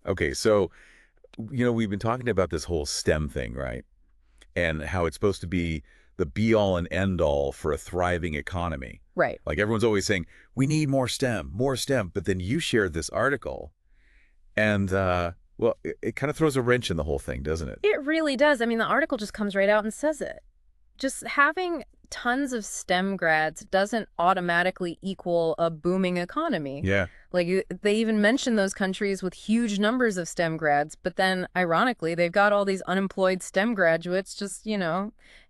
Okay, so, we've been talking about this whole STEM thing, right? And how it's supposed to be the be-all and end-all for a thriving economy. Right. Like everyone's always saying, we need more STEM, more STEM. But then you shared this article, and, well, it kind of throws a wrench in the whole thing, doesn't it? It really does. I mean, the article just comes right out and says it. Just having tons of STEM grads doesn't automatically equal a booming economy. Yeah. Like, they even mention those countries with huge numbers of STEM grads, but then, ironically, they've got all these unemployed STEM graduates just,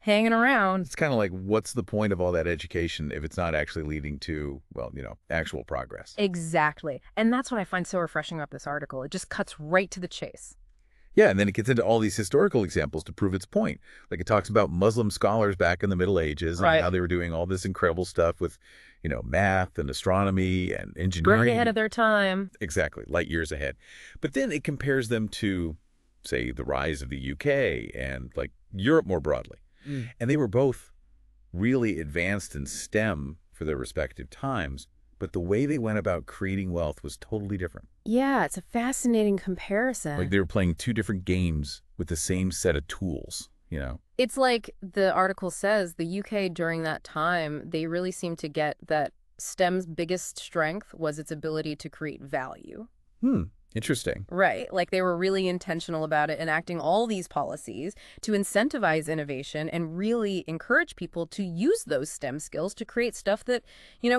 hanging around. It's kind of like, what's the point of all that education if it's not actually leading to, well, actual progress? Exactly. And that's what I find so refreshing about this article. It just cuts right to the chase. Yeah, and then it gets into all these historical examples to prove its point. Like it talks about Muslim scholars back in the Middle Ages and Right. how they were doing all this incredible stuff with, math and astronomy and Right engineering. ahead of their time. Exactly, light years ahead. But then it compares them to, say, the rise of the UK and like Europe more broadly. And they were both really advanced in STEM for their respective times, but the way they went about creating wealth was totally different. Yeah, it's a fascinating comparison. Like they were playing two different games with the same set of tools. It's like the article says, the UK during that time, they really seemed to get that STEM's biggest strength was its ability to create value. Interesting. Right. Like they were really intentional about it, enacting all these policies to incentivize innovation and really encourage people to use those STEM skills to create stuff that,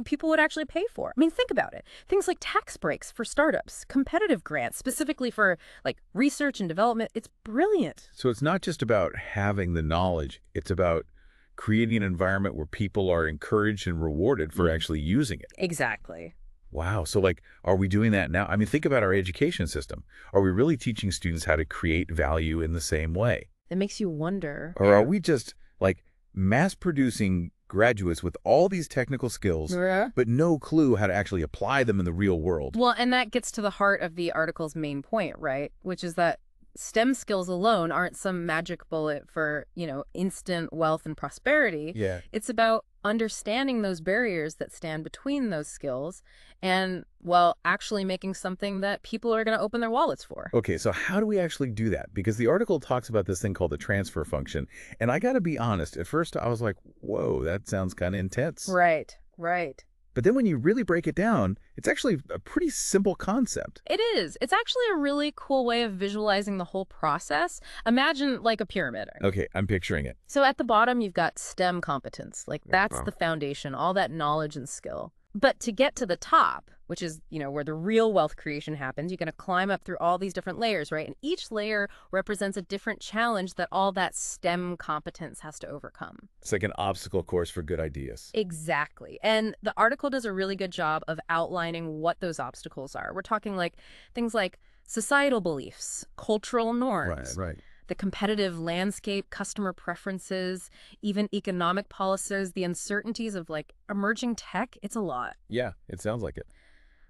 people would actually pay for. I mean, think about it. Things like tax breaks for startups, competitive grants, specifically for like research and development. It's brilliant. So it's not just about having the knowledge, it's about creating an environment where people are encouraged and rewarded for actually using it. Exactly. Wow. So like, are we doing that now? I mean, think about our education system. Are we really teaching students how to create value in the same way? It makes you wonder. Or are we just like mass producing graduates with all these technical skills, Yeah. but no clue how to actually apply them in the real world? Well, and that gets to the heart of the article's main point, right? Which is that STEM skills alone aren't some magic bullet for, instant wealth and prosperity. Yeah. It's about understanding those barriers that stand between those skills and, well, actually making something that people are going to open their wallets for. Okay, so how do we actually do that? Because the article talks about this thing called the transfer function. And I got to be honest, at first I was like, whoa, that sounds kind of intense. Right, right. But then when you really break it down, it's actually a pretty simple concept. It is. It's actually a really cool way of visualizing the whole process. Imagine like a pyramid. Okay, I'm picturing it. So at the bottom, you've got STEM competence. Like that's Wow. the foundation, all that knowledge and skill. But to get to the top, which is, where the real wealth creation happens, you're going to climb up through all these different layers, right? And each layer represents a different challenge that all that STEM competence has to overcome. It's like an obstacle course for good ideas. Exactly. And the article does a really good job of outlining what those obstacles are. We're talking like things like societal beliefs, cultural norms, Right. the competitive landscape, customer preferences, even economic policies, the uncertainties of like emerging tech. It's a lot. Yeah, it sounds like it.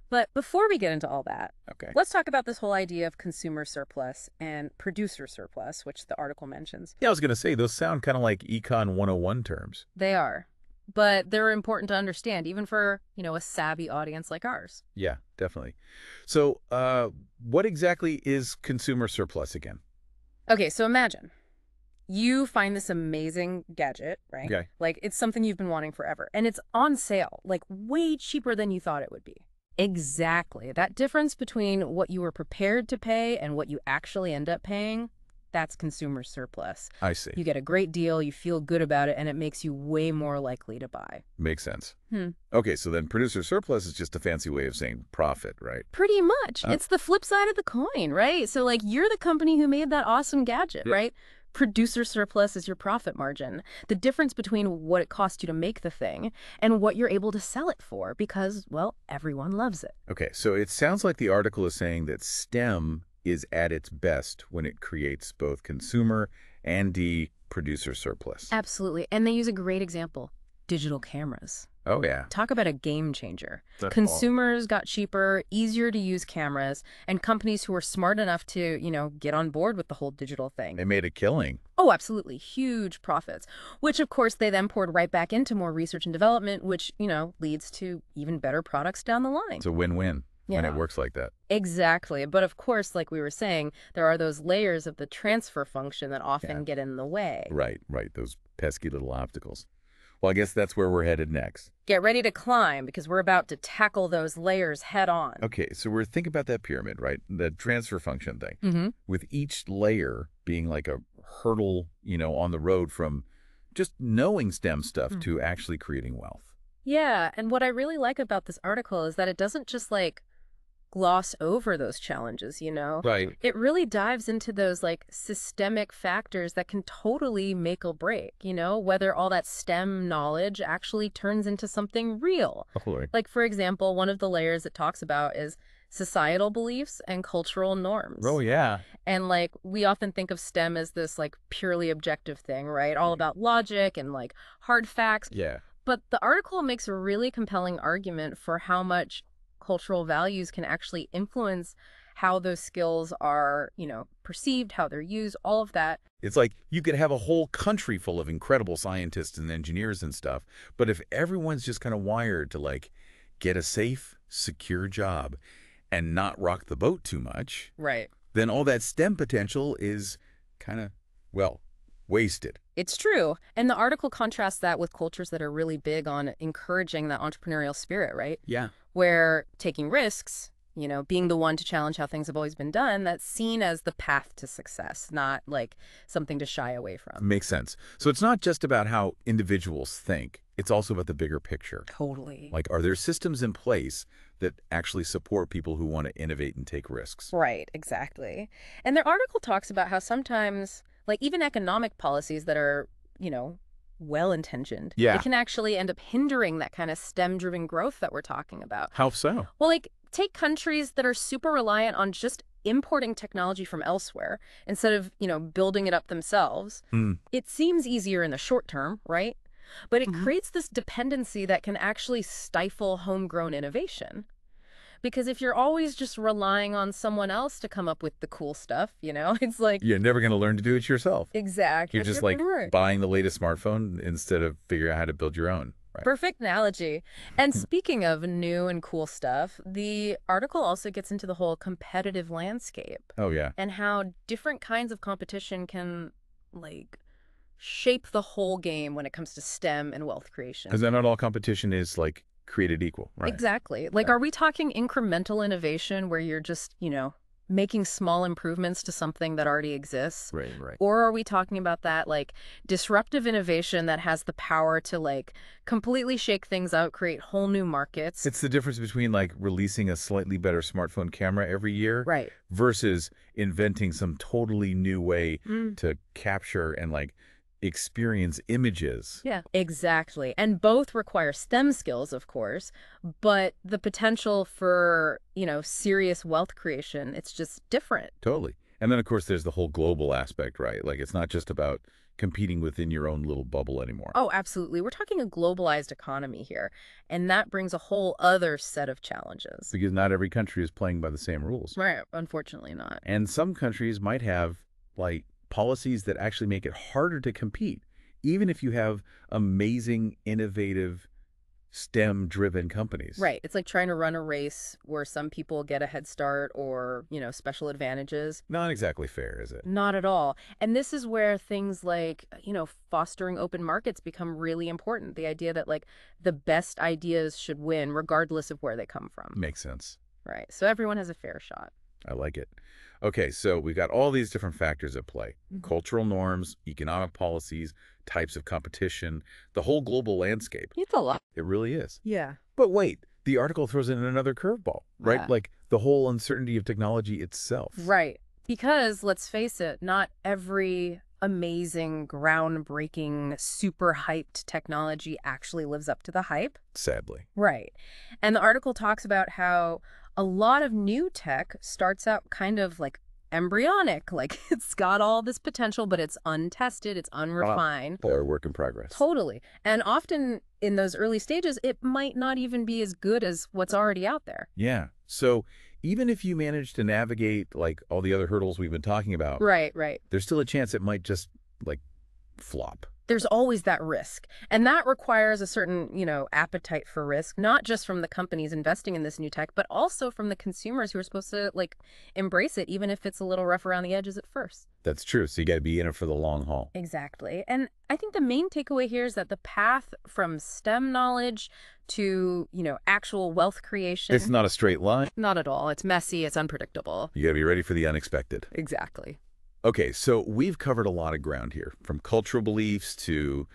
But before we get into all that, Okay. let's talk about this whole idea of consumer surplus and producer surplus, which the article mentions. Yeah, I was going to say, those sound kind of like Econ 101 terms. They are. But they're important to understand, even for, a savvy audience like ours. Yeah, definitely. So what exactly is consumer surplus again? Okay, so imagine you find this amazing gadget, right? Okay. Like it's something you've been wanting forever, and it's on sale, like way cheaper than you thought it would be. Exactly. That difference between what you were prepared to pay and what you actually end up paying, that's consumer surplus. I see. You get a great deal, you feel good about it, and it makes you way more likely to buy. Makes sense. Hmm. Okay, so then producer surplus is just a fancy way of saying profit, right? Pretty much. It's the flip side of the coin, right? So like you're the company who made that awesome gadget, Yeah. right? Producer surplus is your profit margin. The difference between what it cost you to make the thing and what you're able to sell it for because, well, everyone loves it. Okay, so it sounds like the article is saying that STEM is at its best when it creates both consumer and producer surplus. Absolutely. And they use a great example, digital cameras. Oh, yeah. Talk about a game changer. That's Consumers got cheaper, easier to use cameras, and companies who were smart enough to, get on board with the whole digital thing. They made a killing. Oh, absolutely. Huge profits, which of course they then poured right back into more research and development, which, leads to even better products down the line. It's a win-win. when it works like that. Exactly. But of course, like we were saying, there are those layers of the transfer function that often get in the way. Right, right. Those pesky little obstacles. Well, I guess that's where we're headed next. Get ready to climb because we're about to tackle those layers head on. Okay, so we're thinking about that pyramid, right? The transfer function thing. Mm-hmm. With each layer being like a hurdle, on the road from just knowing STEM stuff to actually creating wealth. Yeah, and what I really like about this article is that it doesn't just gloss over those challenges, Right. It really dives into those systemic factors that can totally make or break, whether all that STEM knowledge actually turns into something real. Totally. Like, for example, one of the layers it talks about is societal beliefs and cultural norms. Oh, yeah. And we often think of STEM as this purely objective thing, right? All about logic and hard facts. Yeah. But the article makes a really compelling argument for how much cultural values can actually influence how those skills are, perceived, how they're used, all of that. It's like you could have a whole country full of incredible scientists and engineers and stuff, but if everyone's just kind of wired to get a safe, secure job and not rock the boat too much, right, then all that STEM potential is kind of, wasted. It's true. And the article contrasts that with cultures that are really big on encouraging that entrepreneurial spirit, right? Yeah. Where taking risks, being the one to challenge how things have always been done, that's seen as the path to success, not something to shy away from. Makes sense. So it's not just about how individuals think. It's also about the bigger picture. Totally. Are there systems in place that actually support people who want to innovate and take risks? Right, exactly. And their article talks about how sometimes even economic policies that are, well-intentioned, it can actually end up hindering that kind of STEM-driven growth that we're talking about. How so? Well, take countries that are super reliant on just importing technology from elsewhere instead of, building it up themselves. It seems easier in the short term, right? But it creates this dependency that can actually stifle homegrown innovation. Because if you're always just relying on someone else to come up with the cool stuff, it's You're never going to learn to do it yourself. Exactly. You're just buying the latest smartphone instead of figuring out how to build your own. Right? Perfect analogy. And speaking of new and cool stuff, the article also gets into the whole competitive landscape. Oh, yeah. And how different kinds of competition can, shape the whole game when it comes to STEM and wealth creation. Because not all competition is, created equal, right? Exactly. Are we talking incremental innovation where you're just, making small improvements to something that already exists? Right. Or are we talking about that, disruptive innovation that has the power to, completely shake things out, create whole new markets? It's the difference between, releasing a slightly better smartphone camera every year right. versus inventing some totally new way to capture and, experience images. Yeah, exactly. And both require STEM skills, of course, but the potential for, serious wealth creation, it's just different. Totally. And then, of course, there's the whole global aspect, right? It's not just about competing within your own little bubble anymore. Oh, absolutely. We're talking a globalized economy here, and that brings a whole other set of challenges. Because not every country is playing by the same rules. Right. Unfortunately not. And some countries might have, policies that actually make it harder to compete, even if you have amazing, innovative, STEM-driven companies. Right. It's like trying to run a race where some people get a head start or, special advantages. Not exactly fair, is it? Not at all. And this is where things fostering open markets become really important. The idea that, the best ideas should win regardless of where they come from. Makes sense. Right. So everyone has a fair shot. I like it. Okay, so we've got all these different factors at play. Cultural norms, economic policies, types of competition, the whole global landscape. It's a lot. It really is. Yeah. But wait, the article throws in another curveball, right? The whole uncertainty of technology itself. Right. Because, let's face it, not every amazing, groundbreaking, super hyped technology actually lives up to the hype. Sadly. Right. And the article talks about how a lot of new tech starts out kind of embryonic. It's got all this potential, but it's untested, it's unrefined. Or work in progress. Totally. And often in those early stages, it might not even be as good as what's already out there. Yeah. So even if you manage to navigate all the other hurdles we've been talking about, right, there's still a chance it might just flop. There's always that risk. And that requires a certain, appetite for risk, not just from the companies investing in this new tech, but also from the consumers who are supposed to, embrace it, even if it's a little rough around the edges at first. That's true. So you got to be in it for the long haul. Exactly. And I think the main takeaway here is that the path from STEM knowledge to, actual wealth creation. It's not a straight line. Not at all. It's messy. It's unpredictable. You got to be ready for the unexpected. Exactly. Okay, so we've covered a lot of ground here, from cultural beliefs to,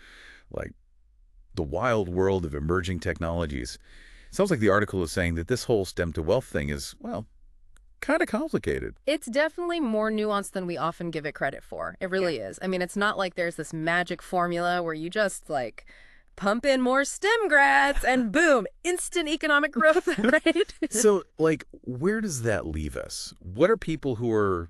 the wild world of emerging technologies. Sounds like the article is saying that this whole STEM to wealth thing is, well, kind of complicated. It's definitely more nuanced than we often give it credit for. It really is. I mean, it's not like there's this magic formula where you just, pump in more STEM grads and boom, instant economic growth, right? So, where does that leave us? What are people who are,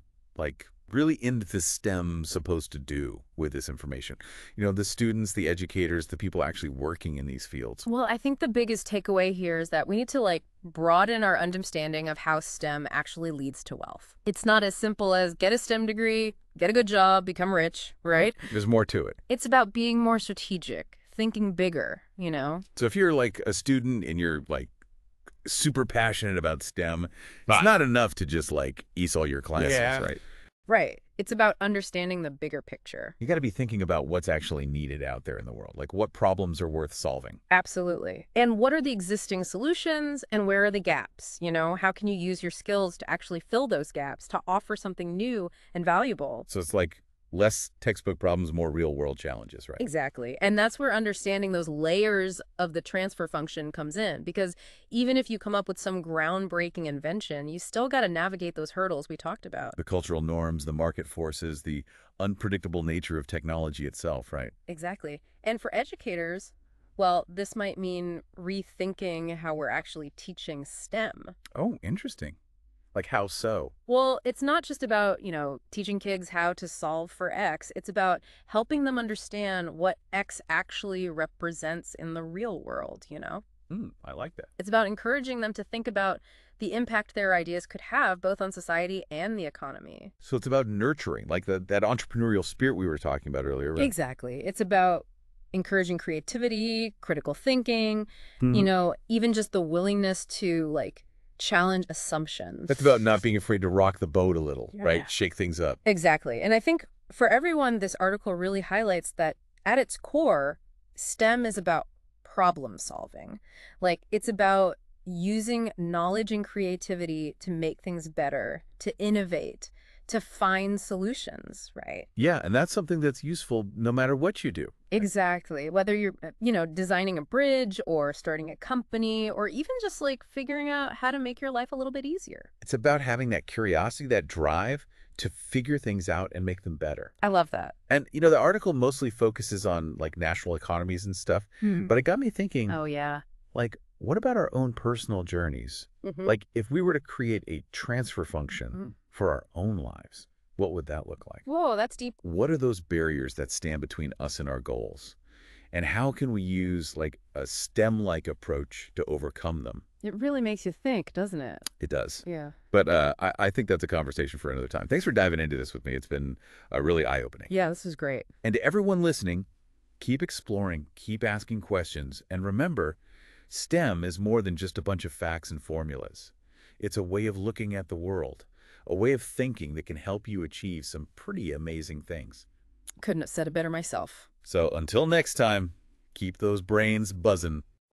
really into this STEM supposed to do with this information? The students, the educators, the people actually working in these fields. Well, I think the biggest takeaway here is that we need to broaden our understanding of how STEM actually leads to wealth. It's not as simple as get a STEM degree, get a good job, become rich, right? There's more to it. It's about being more strategic, thinking bigger, So if you're a student and you're super passionate about STEM, it's not enough to just ace all your classes, right? Right. It's about understanding the bigger picture. You got to be thinking about what's actually needed out there in the world, what problems are worth solving. Absolutely. And what are the existing solutions and where are the gaps? How can you use your skills to actually fill those gaps, to offer something new and valuable? So it's less textbook problems, more real-world challenges, right? Exactly. And that's where understanding those layers of the transfer function comes in. Because even if you come up with some groundbreaking invention, you still got to navigate those hurdles we talked about. The cultural norms, the market forces, the unpredictable nature of technology itself, right? Exactly. And for educators, well, this might mean rethinking how we're actually teaching STEM. Oh, interesting. How so? Well, it's not just about, teaching kids how to solve for X. It's about helping them understand what X actually represents in the real world, I like that. It's about encouraging them to think about the impact their ideas could have both on society and the economy. So it's about nurturing, that entrepreneurial spirit we were talking about earlier, right? Exactly. It's about encouraging creativity, critical thinking, even just the willingness to, challenge assumptions. That's about not being afraid to rock the boat a little, right? Shake things up. Exactly. And I think for everyone, this article really highlights that at its core, STEM is about problem solving. It's about using knowledge and creativity to make things better, to innovate, to find solutions, right? Yeah, and that's something that's useful no matter what you do. Exactly. Whether you're, designing a bridge or starting a company or even just figuring out how to make your life a little bit easier. It's about having that curiosity, that drive to figure things out and make them better. I love that. And, the article mostly focuses on national economies and stuff, but it got me thinking, Oh, yeah. what about our own personal journeys? Mm-hmm. If we were to create a transfer function for our own lives, what would that look like? Whoa, that's deep. What are those barriers that stand between us and our goals? And how can we use a STEM-like approach to overcome them? It really makes you think, doesn't it? It does. Yeah. But I think that's a conversation for another time. Thanks for diving into this with me. It's been really eye-opening. Yeah, this is great. And to everyone listening, keep exploring, keep asking questions, and remember, STEM is more than just a bunch of facts and formulas. It's a way of looking at the world, a way of thinking that can help you achieve some pretty amazing things. Couldn't have said it better myself. So until next time, keep those brains buzzing.